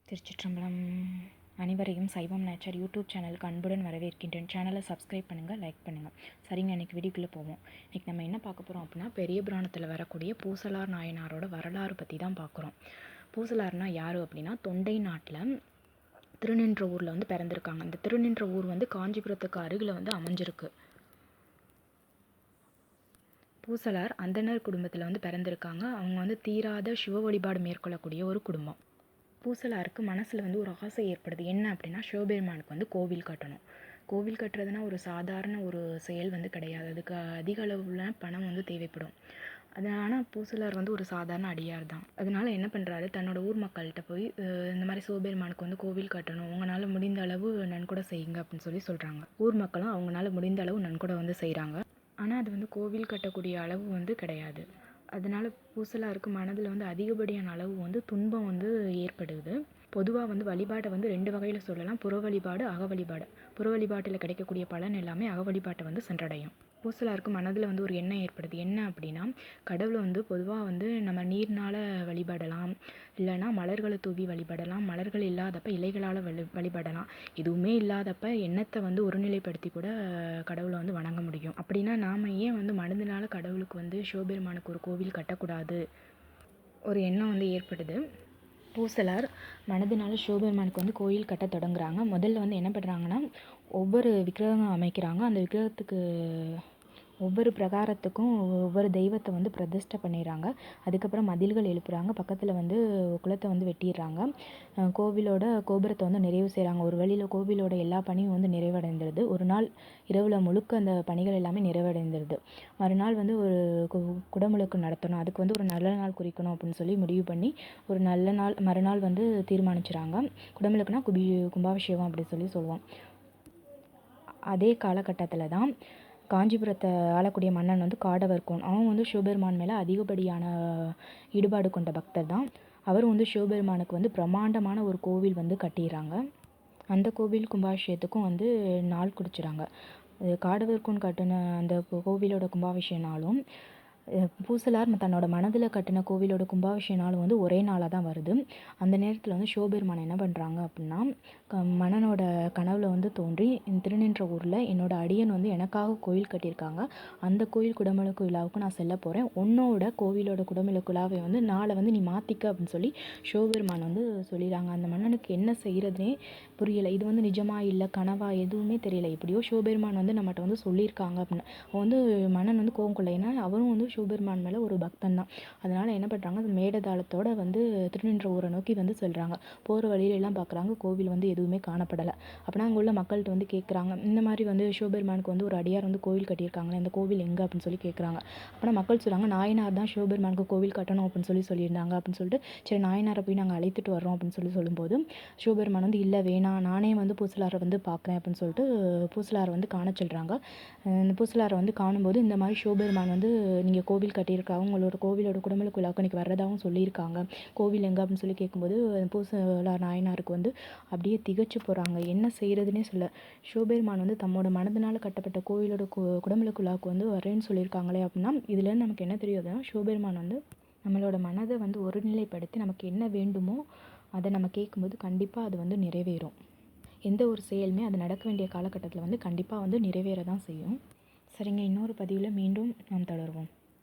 திருச்சிற்றம்பலம். அனைவரையும் சைவம் nature YouTube சேனலுக்கு அன்புடன் வரவேற்கின்றேன். சேனலை சப்ஸ்கிரைப் பண்ணுங்கள், லைக் பண்ணுங்கள். சரிங்க, இன்றைக்கி வீடியோக்குள்ளே போவோம். இன்றைக்கி நம்ம என்ன பார்க்க போகிறோம் அப்படின்னா, பெரிய புராணத்தில் வரக்கூடிய பூசலார் நாயனாரோட வரலாறு பற்றி தான் பார்க்குறோம். பூசலார்னா யார் அப்படின்னா, தொண்டை நாட்டில் திருநின்ற ஊரில் வந்து பிறந்திருக்காங்க. இந்த திருநின்ற ஊர் வந்து காஞ்சிபுரத்துக்கு அருகில் வந்து அமைஞ்சிருக்கு. பூசலார் அந்தனர் குடும்பத்தில் வந்து பிறந்திருக்காங்க. அவங்க வந்து தீராத சிவ வழிபாடு மேற்கொள்ளக்கூடிய ஒரு குடும்பம். பூசலாருக்கு மனசில் வந்து ஒரு ஆசை ஏற்படுது. என்ன அப்படின்னா, சிவபெருமானுக்கு வந்து கோவில் கட்டணும். கோவில் கட்டுறதுனா ஒரு சாதாரண ஒரு செயல் வந்து கிடையாது. அதுக்கு அதிக அளவுல பணம் வந்து தேவைப்படும். ஆனால் பூசலார் வந்து ஒரு சாதாரண அடியார் தான். அதனால என்ன பண்ணுறாரு, தன்னோட ஊர் மக்கள்கிட்ட போய் இந்த மாதிரி சிவபெருமானுக்கு வந்து கோவில் கட்டணும், உங்களால் முடிந்த அளவு நன்கொடை செய்யுங்க அப்படின்னு சொல்லி சொல்கிறாங்க. ஊர் மக்களும் அவங்களால முடிந்த அளவு நன்கொடை வந்து செய்கிறாங்க. ஆனால் அது வந்து கோவில் கட்டக்கூடிய அளவு வந்து கிடையாது. அதனால் பூசலாருக்கு மனதில் வந்து அதிகப்படியான அளவு வந்து துன்பம் வந்து ஏற்படுது. பொதுவாக வந்து வழிபாட்டை வந்து 2 வகையில் சொல்லலாம். புற வழிபாடு, அக வழிபாடு. புற வழிபாட்டில் கிடைக்கக்கூடிய பலன் எல்லாமே அக வழிபாட்டை வந்து சென்றடையும். பூசலாருக்கு மனதில் வந்து ஒரு எண்ணம் ஏற்படுது. என்ன அப்படின்னா, கடவுளை வந்து பொதுவாக வந்து நம்ம நீர்னால் வழிபடலாம், இல்லைனா மலர்களை தூவி வழிபடலாம், மலர்கள் இல்லாதப்ப இலைகளால் வழிபடலாம். எதுவுமே இல்லாதப்ப எண்ணத்தை வந்து ஒருநிலைப்படுத்தி கூட கடவுளை வந்து வணங்க முடியும். அப்படின்னா நாம் ஏன் வந்து மனதினால கடவுளுக்கு வந்து சிவபெருமானுக்கு ஒரு கோவில் கட்டக்கூடாது ஒரு எண்ணம் வந்து ஏற்படுது. பூசலார் மனதினால சிவபெருமானுக்கு வந்து கோயில் கட்ட தொடங்குறாங்க. முதல்ல வந்து என்ன பண்ணுறாங்கன்னா, ஒவ்வொரு விக்கிரகம் அமைக்கிறாங்க. அந்த விக்கிரகத்துக்கு ஒவ்வொரு பிரகாரத்துக்கும் ஒவ்வொரு தெய்வத்தை வந்து பிரதிஷ்டை பண்ணிடுறாங்க. அதுக்கப்புறம் மதில்கள் எழுப்புறாங்க. பக்கத்தில் வந்து குளத்தை வந்து வெட்டிடுறாங்க. கோவிலோட கோபுரத்தை வந்து நிறைவு செய்கிறாங்க. ஒரு வழியில் கோவிலோட எல்லா பணியும் வந்து நிறைவடைந்துடுது. ஒரு நாள் இரவில் முழுக்க அந்த பணிகள் எல்லாமே நிறைவடைந்துடுது. மறுநாள் வந்து ஒரு குடமுழுக்கு நடத்தணும், அதுக்கு வந்து ஒரு நல்ல நாள் குறிக்கணும் அப்படின்னு சொல்லி முடிவு பண்ணி ஒரு நல்ல நாள் மறுநாள் வந்து தீர்மானிச்சுறாங்க. குடமுழுக்குனா கும்பாபிஷேகம் அப்படின்னு சொல்லி சொல்லுவோம். அதே காலகட்டத்தில் தான் காஞ்சிபுரத்தை ஆளக்கூடிய மன்னன் வந்து காடவர்கோன். அவன் வந்து சிவபெருமான் மேலே அதிகப்படியான ஈடுபாடு கொண்ட பக்தர் தான். அவர் வந்து சிவபெருமானுக்கு வந்து பிரம்மாண்டமான ஒரு கோவில் வந்து கட்டிடுறாங்க. அந்த கோவில் கும்பாபிஷேகத்துக்கும் வந்து நாள் குறிச்சுறாங்க. காடவர்கோன் கட்டின அந்த கோவிலோட கும்பாபிஷேகனாலும் பூசலார் தன்னோட மனதில் கட்டின கோவிலோட கும்பாபிஷேகனாலும் வந்து ஒரே நாளாக தான் வருது. அந்த நேரத்தில் வந்து சிவபெருமான் என்ன பண்ணுறாங்க அப்படின்னா, மன்னனோட கனவுல வந்து தோன்றி, திருநின்ற ஊரில் என்னோட அடியன் வந்து எனக்காக கோயில் கட்டியிருக்காங்க, அந்த கோயில் குடமுழுக்கு விழாவுக்கு நான் செல்ல போகிறேன், உன்னோட கோவிலோட குடமுழுக்கு விழாவை வந்து நாளை வந்து நீ மாற்றிக்க அப்படின்னு சொல்லி சிவபெருமான் வந்து சொல்லிடுறாங்க. அந்த மன்னனுக்கு என்ன செய்கிறதுனே புரியலை. இது வந்து நிஜமா இல்லை கனவா எதுவுமே தெரியல. எப்படியோ சிவபெருமான் வந்து நம்மகிட்ட வந்து சொல்லியிருக்காங்க அப்படின்னு அவன் வந்து மன்னன் வந்து கோவம் கொள்ள. ஏன்னா அவரும் வந்து சிவபெருமான் மேலே ஒரு பக்தன் தான். அதனால் என்ன பண்ணுறாங்க, அந்த மேடதாளத்தோடு வந்து திருநின்ற ஊரை நோக்கி வந்து சொல்கிறாங்க. போகிற வழியிலெல்லாம் பார்க்குறாங்க, கோவில் வந்து எதுவுமே காணப்படலை. அப்படின்னா அங்கே உள்ள மக்கள்கிட்ட வந்து கேட்குறாங்க, இந்த மாதிரி வந்து சிவபெருமானுக்கு வந்து ஒரு அடியார் வந்து கோவில் கட்டியிருக்காங்களே, இந்த கோவில் எங்கே அப்படின்னு சொல்லி கேட்குறாங்க. அப்படின்னா மக்கள் சொல்கிறாங்க, நாயனார் தான் சிவபெருமானுக்கு கோவில் கட்டணும் அப்படின்னு சொல்லியிருந்தாங்க அப்படின்னு சொல்லிட்டு, சரி நாயனாரை போய் நாங்கள் அழைத்துட்டு வர்றோம் அப்படின்னு சொல்லும்போது சிவபெருமான் வந்து இல்லை வேணாம், நானே வந்து பூசலாரை வந்து பார்க்குறேன் அப்படின்னு சொல்லிட்டு பூசலாரை வந்து காண சொல்கிறாங்க. இந்த பூசலாரை வந்து காணும்போது இந்த மாதிரி சிவபெருமான் வந்து நீங்கள் கோவில் கட்டியிருக்காங்க, உங்களோட கோவிலோட குடமுழுக்கு விழாவுக்கு இன்றைக்கி வர்றதாகவும் சொல்லியிருக்காங்க, கோவில் எங்கே அப்படின்னு சொல்லி கேட்கும்போது பூசலார் நாயனாருக்கு வந்து அப்படியே திகச்சு போகிறாங்க. என்ன செய்கிறதுனே சொல்ல. சிவபெருமான் வந்து தம்மோட மனதினால் கட்டப்பட்ட கோவிலோட குடமுழுக்கு விழாவுக்கு வந்து வரேன்னு சொல்லியிருக்காங்களே அப்படின்னா, இதுலேருந்து நமக்கு என்ன தெரியுதுன்னா, சிவபெருமான் வந்து நம்மளோட மனதை வந்து ஒருநிலைப்படுத்தி நமக்கு என்ன வேண்டுமோ அதை நம்ம கேட்கும்போது கண்டிப்பாக அது வந்து நிறைவேறும். எந்த ஒரு செயலுமே அது நடக்க வேண்டிய காலகட்டத்தில் வந்து கண்டிப்பாக வந்து நிறைவேற தான் செய்யும். சரிங்க, இன்னொரு பதிவில் மீண்டும் நாம் தொடருவோம்.